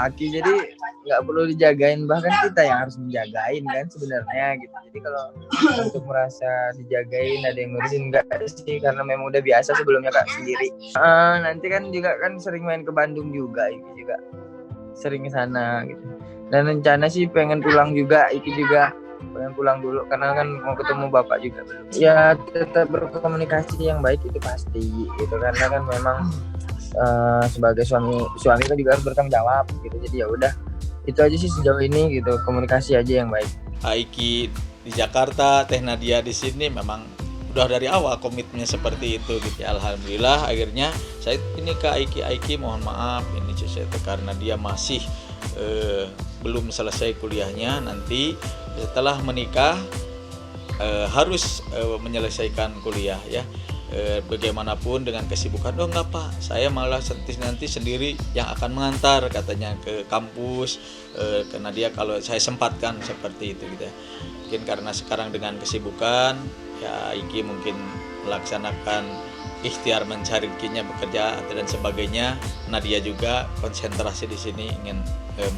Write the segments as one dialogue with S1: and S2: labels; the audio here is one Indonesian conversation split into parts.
S1: laki-laki, jadi nggak perlu dijagain, bahkan kita yang harus menjagain kan sebenarnya gitu. Jadi kalau untuk merasa dijagain ada yang ngurusin enggak sih, karena memang udah biasa sebelumnya Kak sendiri. Nanti kan juga kan sering main ke Bandung juga, Iki juga sering ke sana gitu. Dan rencana sih pengen pulang juga, Iki juga pengen pulang dulu karena kan mau ketemu bapak juga belum. Ya tetap berkomunikasi yang baik itu pasti gitu, karena kan memang sebagai suami kan juga harus bertanggung jawab gitu. Jadi ya udah itu aja sih sejauh ini gitu, komunikasi aja yang baik.
S2: Aiki di Jakarta, Teh Nadia di sini memang udah dari awal komitmennya seperti itu gitu. Alhamdulillah akhirnya saya ini ke Aiki mohon maaf ini saya karena dia masih belum selesai kuliahnya, nanti setelah menikah harus menyelesaikan kuliah ya. Bagaimanapun dengan kesibukan, enggak Pak, saya malah nanti sendiri yang akan mengantar katanya ke kampus, karena dia kalau saya sempatkan seperti itu gitu ya. Mungkin karena sekarang dengan kesibukan ya Iki mungkin melaksanakan ikhtiar mencari rezekinya, bekerja dan sebagainya. Nadia juga konsentrasi di sini ingin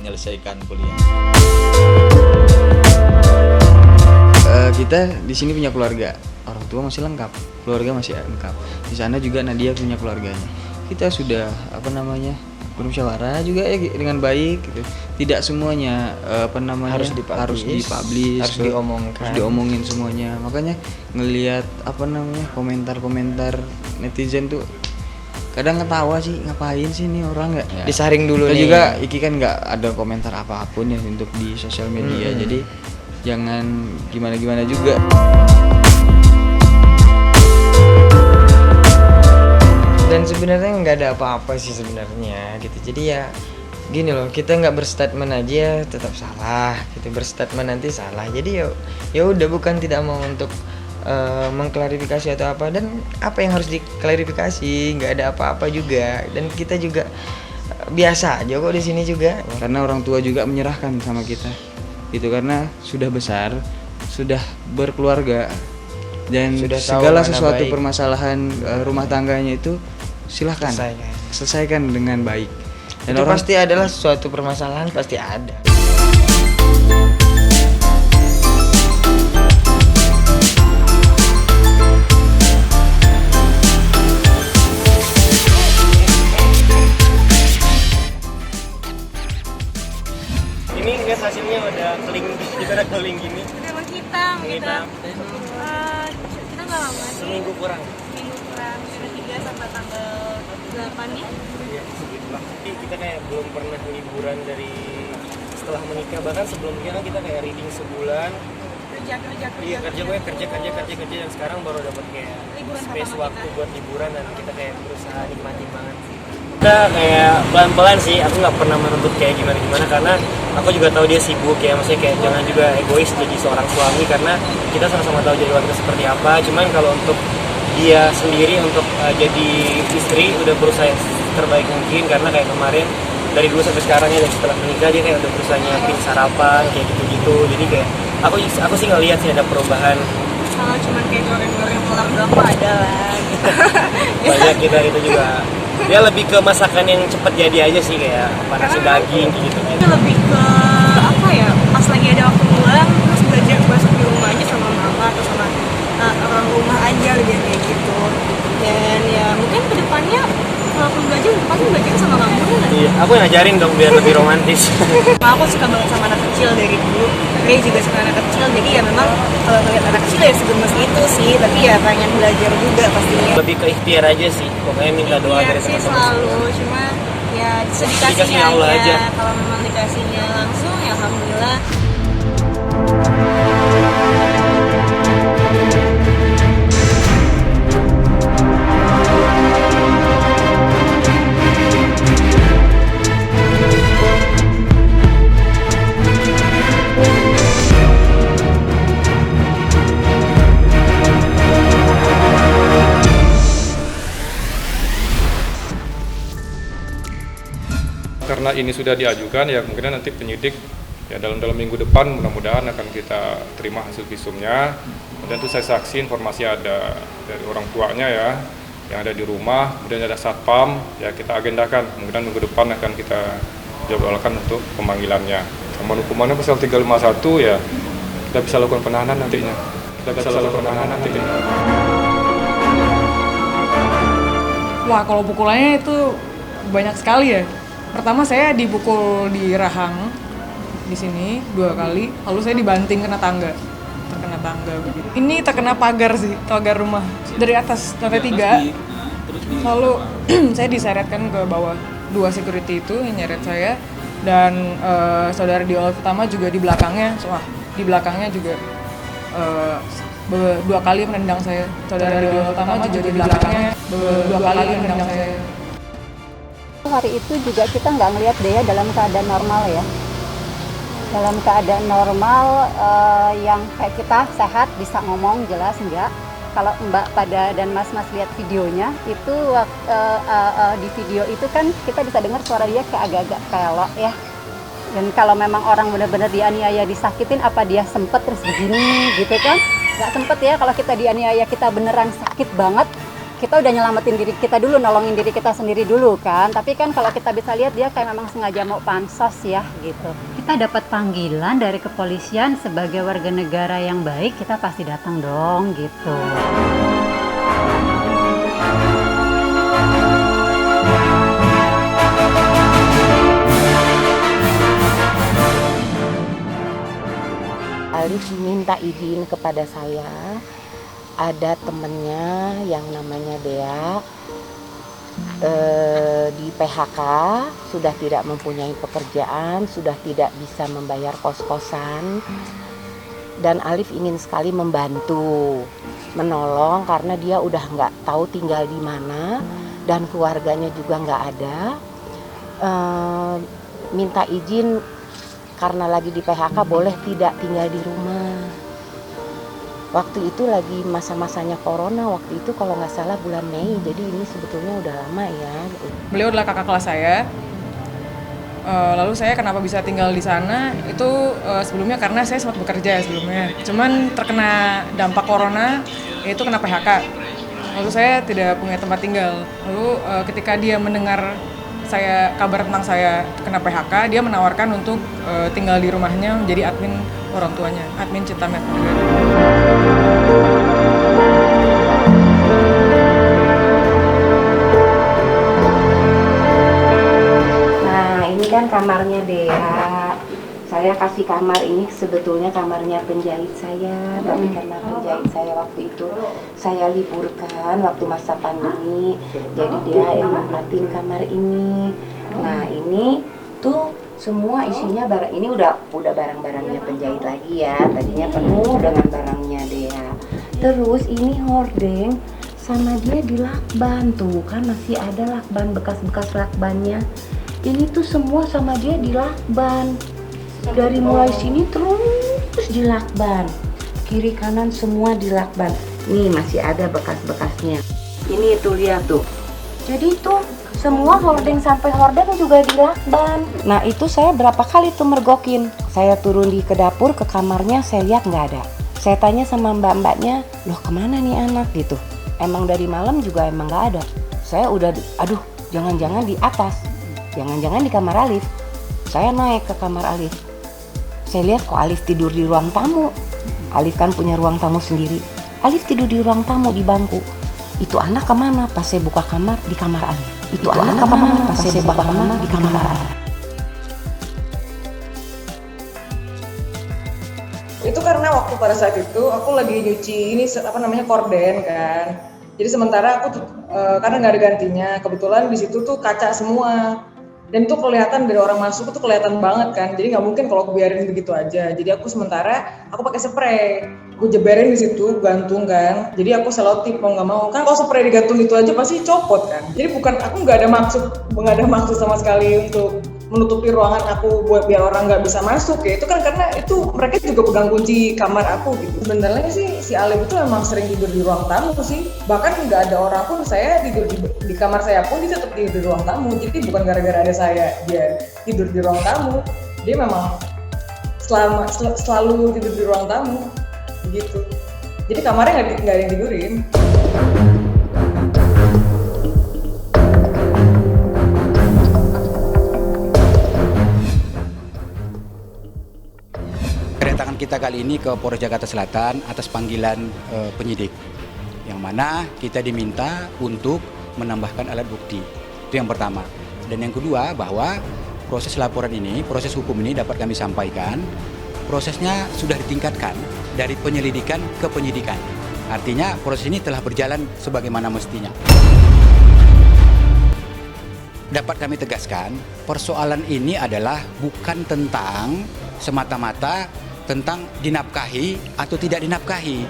S2: menyelesaikan kuliah.
S1: Kita di sini punya keluarga, orang tua masih lengkap, keluarga masih lengkap. Di sana juga Nadia punya keluarganya. Kita sudah bermusyawarah juga ya dengan baik gitu. Tidak semuanya harus dipublish, harus diomongin semuanya. Makanya ngelihat komentar-komentar netizen tuh kadang ketawa sih, ngapain sih ini orang nggak ya. Disaring dulu nih. Juga Iki kan nggak ada komentar apapun ya untuk di sosial media. Jadi jangan gimana-gimana juga. Dan sebenarnya nggak ada apa-apa sih sebenarnya gitu. Jadi ya gini loh, kita nggak berstatement aja tetap salah, gitu. Berstatement nanti salah. Jadi ya udah, bukan tidak mau untuk mengklarifikasi atau apa, dan apa yang harus diklarifikasi, nggak ada apa-apa juga. Dan kita juga biasa aja kok di sini juga. Karena orang tua juga menyerahkan sama kita, gitu, karena sudah besar, sudah berkeluarga, dan sudah segala sesuatu permasalahan rumah tangganya itu silahkan selesaikan dengan baik. Dan itu pasti adalah suatu permasalahan, pasti ada.
S3: Ini guys hasilnya udah keling, kita udah keling gini.
S4: Udah menghitam. Kita nggak lama sih.
S3: Seminggu kurang.
S4: Dari 3 sampai tanggal 8 ya.
S3: Iya, segitu lah. Tapi kita kayak belum pernah liburan dari setelah menikah, bahkan sebelum menikah kita kayak reading sebulan. Kerja, dan sekarang baru dapat kayak space waktu buat liburan, dan kita kayak berusaha nikmatin banget sih. Kita kayak pelan-pelan sih, aku nggak pernah menuntut kayak gimana-gimana, karena aku juga tahu dia sibuk ya, maksudnya kayak jangan juga egois jadi seorang suami, karena kita sama-sama tahu jadi wanita seperti apa. Cuman kalau untuk dia sendiri untuk jadi istri udah berusaha yang terbaik mungkin, karena kayak kemarin dari dulu sampai sekarang ya, dan setelah menikah dia kayak udah berusaha nyiapin sarapan kayak gitu-gitu. Jadi kayak aku sih ngelihat sih ada perubahan.
S4: Kalau cuma kayak goreng-goreng pulang doang mah ada lah gitu.
S3: Banyak kita itu juga. Dia lebih ke masakan yang cepet jadi aja sih, kayak panasin daging gitu.
S4: Itu lebih ke apa ya? Pas lagi ada waktu luang terus belajar masak di rumah aja sama mama atau sama orang rumah aja, lebih kayak gitu. Dan ya mungkin kedepannya walaupun belajar sama kamu kan?
S3: Iya, aku ngajarin dong biar lebih romantis.
S4: Aku suka banget sama anak kecil dari dulu. Ray juga suka anak kecil, jadi ya memang kalau ngeliat anak kecil ya segemes itu sih, tapi ya pengen belajar juga pastinya.
S3: Lebih ke ikhtiar aja sih, pokoknya minta doa dari
S4: sih
S3: teman-teman.
S4: Selalu, cuma ya dikasihnya
S3: Allah aja.
S4: Kalau memang dikasihnya langsung ya alhamdulillah.
S5: Karena ini sudah diajukan, ya kemungkinan nanti penyidik ya dalam minggu depan mudah-mudahan akan kita terima hasil visumnya. Dan itu saya saksi informasi ada dari orang tuanya ya yang ada di rumah, kemudian ada satpam, ya kita agendakan kemungkinan minggu depan akan kita jadwalkan untuk pemanggilannya. Sama hukumannya pasal 351 ya kita bisa lakukan penahanan nantinya.
S6: Wah, kalau pukulannya itu banyak sekali ya. Pertama saya dipukul di rahang di sini 2 kali, lalu saya dibanting terkena tangga begitu. Ini terkena pagar sih, pagar rumah dari atas lantai 3. Lalu saya diseretkan ke bawah. 2 security itu yang nyeret saya dan saudara di olah pertama juga di belakangnya, juga 2 kali menendang saya. Saudara di olah pertama juga di belakangnya 2 kali menendang saya.
S7: Hari itu juga kita nggak ngelihat Dea dalam keadaan normal ya. Dalam keadaan normal yang kayak kita sehat, bisa ngomong jelas enggak. Kalau Mbak pada dan Mas lihat videonya, itu di video itu kan kita bisa dengar suara dia kayak agak-agak kelok ya. Dan kalau memang orang benar-benar dianiaya, disakitin, apa dia sempet terus begini gitu kan? Nggak sempet ya, kalau kita dianiaya kita beneran sakit banget, kita udah nyelamatin diri kita dulu, nolongin diri kita sendiri dulu kan. Tapi kan kalau kita bisa lihat dia kayak memang sengaja mau pansos ya gitu. Kita dapat panggilan dari kepolisian sebagai warga negara yang baik, kita pasti datang dong gitu.
S8: Alif minta izin kepada saya, ada temennya yang namanya Dea di PHK, sudah tidak mempunyai pekerjaan, sudah tidak bisa membayar kos-kosan, dan Alif ingin sekali membantu, menolong karena dia udah nggak tahu tinggal di mana dan keluarganya juga nggak ada. Minta izin karena lagi di PHK boleh tidak tinggal di rumah. Waktu itu lagi masa-masanya corona, waktu itu kalau nggak salah bulan Mei, jadi ini sebetulnya udah lama ya.
S6: Beliau adalah kakak kelas saya. Lalu saya kenapa bisa tinggal di sana, itu sebelumnya karena saya sempat bekerja sebelumnya. Cuman terkena dampak corona, yaitu kena PHK. Lalu saya tidak punya tempat tinggal. Lalu ketika dia mendengar kabar tentang saya kena PHK, dia menawarkan untuk tinggal di rumahnya menjadi admin orang tuanya, admin Citamed.
S8: Nah, ini kan kamarnya Dea. Saya kasih kamar ini, sebetulnya kamarnya penjahit saya, tapi karena penjahit saya waktu itu saya liburkan waktu masa pandemi, jadi dia yang nempatin kamar ini. Nah, ini tuh semua isinya barang, ini udah barang-barangnya penjahit lagi ya, tadinya penuh dengan barangnya Dea. Terus ini hordeng sama dia dilakban, tuh kan masih ada lakban, bekas-bekas lakbannya. Ini tuh semua sama dia dilakban. Dari mulai sini terus dilakban, kiri kanan semua dilakban. Nih masih ada bekas-bekasnya. Ini tuh lihat tuh. Jadi tuh semua hordeng sampai hordeng juga dilakban. Nah itu saya berapa kali tuh mergokin. Saya turun ke dapur, ke kamarnya, saya lihat nggak ada. Saya tanya sama mbak-mbaknya, loh kemana nih anak gitu. Emang dari malam juga emang nggak ada. Saya udah, aduh jangan-jangan di atas, jangan-jangan di kamar Alif. Saya naik ke kamar Alif. Saya lihat kok Alif tidur di ruang tamu. Alif kan punya ruang tamu sendiri. Alif tidur di ruang tamu di bangku. Itu anak kemana? Pas saya buka kamar, di kamar Alif. Itu anak kemana? Pas saya buka kamar, di kamar Alif.
S9: Itu karena waktu pada saat itu aku lagi nyuci ini korden kan. Jadi sementara aku karena nggak ada gantinya, kebetulan di situ tuh kaca semua. Dan itu kelihatan dari orang masuk itu kelihatan banget kan, jadi nggak mungkin kalau aku biarin begitu aja. Jadi aku pakai spray, aku jeberin di situ, gantung kan. Jadi aku selotip mau nggak mau kan, kalau spray digantung itu aja pasti copot kan. Jadi aku nggak ada maksud sama sekali untuk menutupi ruangan aku buat biar orang nggak bisa masuk ya. Itu kan karena itu mereka juga pegang kunci kamar aku gitu. Sebenarnya sih si Alif itu memang sering tidur di ruang tamu sih. Bahkan nggak ada orang pun, saya tidur di kamar saya pun dia tetap tidur di ruang tamu. Jadi bukan gara-gara ada saya dia tidur di ruang tamu. Dia memang selalu tidur di ruang tamu gitu. Jadi kamarnya nggak ada yang tidurin.
S10: kedatangan kita kali ini ke Polres Jakarta Selatan atas panggilan penyidik, yang mana kita diminta untuk menambahkan alat bukti. Itu yang pertama. Dan yang kedua, bahwa proses laporan ini, proses hukum ini dapat kami sampaikan, prosesnya sudah ditingkatkan dari penyelidikan ke penyidikan. Artinya proses ini telah berjalan sebagaimana mestinya. Dapat kami tegaskan, persoalan ini adalah bukan tentang semata-mata tentang dinafkahi atau tidak dinafkahi.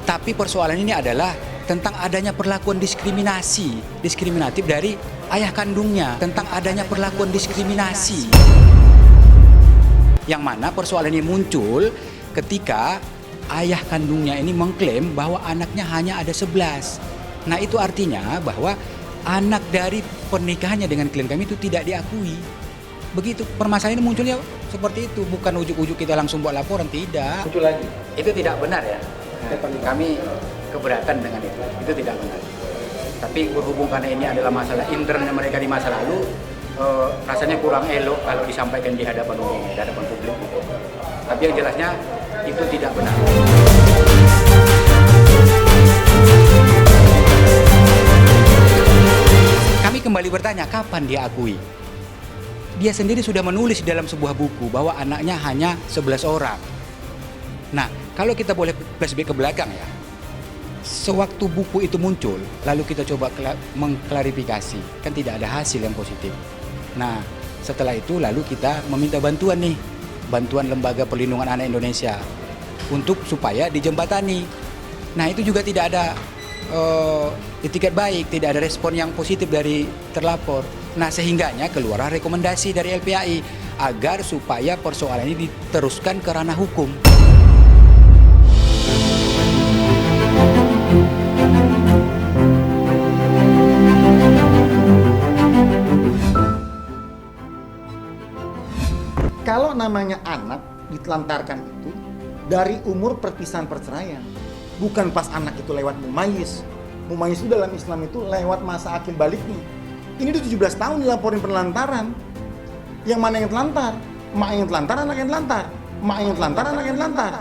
S10: Tapi persoalan ini adalah tentang adanya perlakuan diskriminatif dari ayah kandungnya, tentang adanya perlakuan diskriminasi. Yang mana persoalan ini muncul ketika ayah kandungnya ini mengklaim bahwa anaknya hanya ada 11. Nah, itu artinya bahwa anak dari pernikahannya dengan klien kami itu tidak diakui. Begitu permasalahan ini munculnya seperti itu, bukan ujuk-ujuk kita langsung buat laporan, tidak.
S11: Muncul lagi.
S10: Itu tidak benar ya. Kami keberatan dengan itu tidak benar. Tapi berhubung karena ini adalah masalah internal mereka di masa lalu, rasanya kurang elok kalau disampaikan di hadapan umum, di hadapan publik. Tapi yang jelasnya itu tidak benar. Kami kembali bertanya, kapan dia akui? Dia sendiri sudah menulis dalam sebuah buku bahwa anaknya hanya 11 orang. Nah, kalau kita boleh flashback ke belakang ya, sewaktu buku itu muncul, lalu kita coba mengklarifikasi, kan tidak ada hasil yang positif. Nah, setelah itu lalu kita meminta bantuan nih, bantuan Lembaga Perlindungan Anak Indonesia untuk supaya dijembatani. Nah, itu juga tidak ada etiket baik, tidak ada respon yang positif dari terlapor. Nah, sehingganya keluarlah rekomendasi dari LPAI agar supaya persoalan ini diteruskan ke ranah hukum.
S11: Kalau namanya anak ditelantarkan itu dari umur perpisahan perceraian, bukan pas anak itu lewat mumayyiz. Mumayyiz itu dalam Islam itu lewat masa akil baliknya. Ini udah 17 tahun dilaporin penelantaran. Yang mana yang telantar? Mak yang telantar, anak yang telantar. Mak yang telantar, anak yang telantar.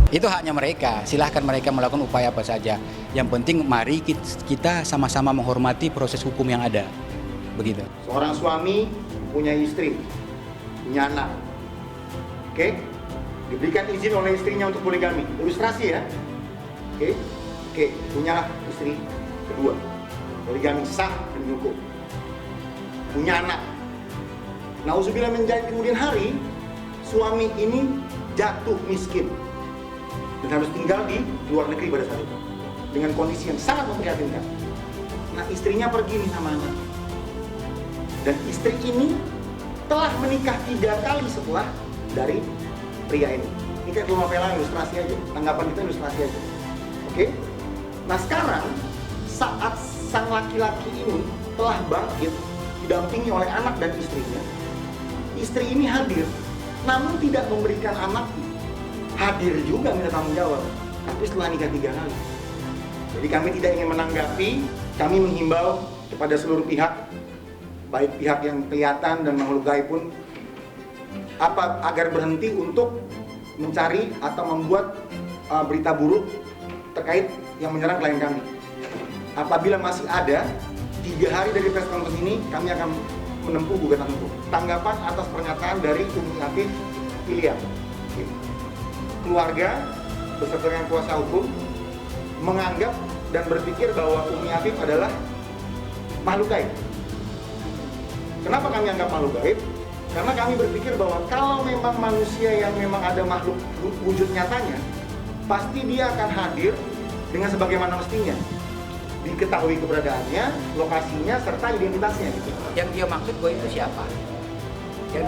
S10: Itu haknya mereka, silahkan mereka melakukan upaya apa saja. Yang penting mari kita sama-sama menghormati proses hukum yang ada. Begitu.
S11: Seorang suami punya istri, punya anak. Oke? Diberikan izin oleh istrinya untuk poligami. Ilustrasi ya. Oke, punya istri kedua. Poligami sah dan hukum. Punya anak. Nauzubillah min dzalik, kemudian hari suami ini jatuh miskin dan harus tinggal di luar negeri pada saat itu dengan kondisi yang sangat memprihatinkan. Nah, istrinya pergi nih sama anak. Dan istri ini telah menikah 3 kali setelah dari pria ini. Ini kayak novel ilustrasi aja, tanggapan kita ilustrasi aja. Oke? Nah, sekarang saat sang laki-laki ini telah bangkit didampingi oleh anak dan istrinya, istri ini hadir, namun tidak memberikan anaknya. Hadir juga minta tanggung jawab, tapi setelah nikah 3 kali. Jadi kami tidak ingin menanggapi, kami menghimbau kepada seluruh pihak, baik pihak yang kelihatan dan makhluk gaib pun, agar berhenti untuk mencari atau membuat berita buruk terkait yang menyerang klien kami. Apabila masih ada 3 hari dari press conference ini, kami akan menempuh gugatan hukum. Tanggapan atas pernyataan dari Umi Atif Ilya. Keluarga beserta dengan kuasa hukum menganggap dan berpikir bahwa Umi Atif adalah makhluk gaib. Kenapa kami anggap makhluk gaib? Karena kami berpikir bahwa kalau memang manusia yang memang ada makhluk wujud nyatanya, pasti dia akan hadir dengan sebagaimana mestinya. Diketahui keberadaannya, lokasinya, serta identitasnya. Gitu.
S10: Yang dia maksud goib itu siapa? Yang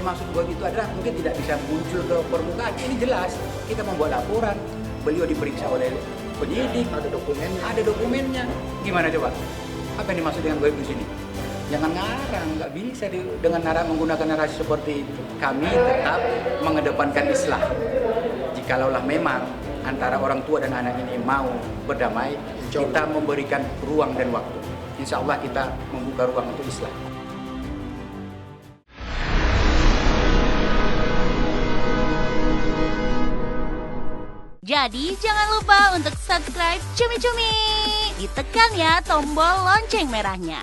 S10: dimaksud goib itu adalah mungkin tidak bisa muncul ke permukaan. Ini jelas, kita membuat laporan, beliau diperiksa oleh penyidik, ada dokumennya. Gimana coba? Apa yang dimaksud dengan goib di sini? Jangan ngarang, nggak bisa dengan menggunakan narasi seperti itu. Kami tetap mengedepankan Islam. Jikalaulah memang antara orang tua dan anak ini mau berdamai, kita memberikan ruang dan waktu. Insya Allah kita membuka ruang untuk Islam.
S12: Jadi jangan lupa untuk subscribe Cumi Cumi. Ditekan ya tombol lonceng merahnya.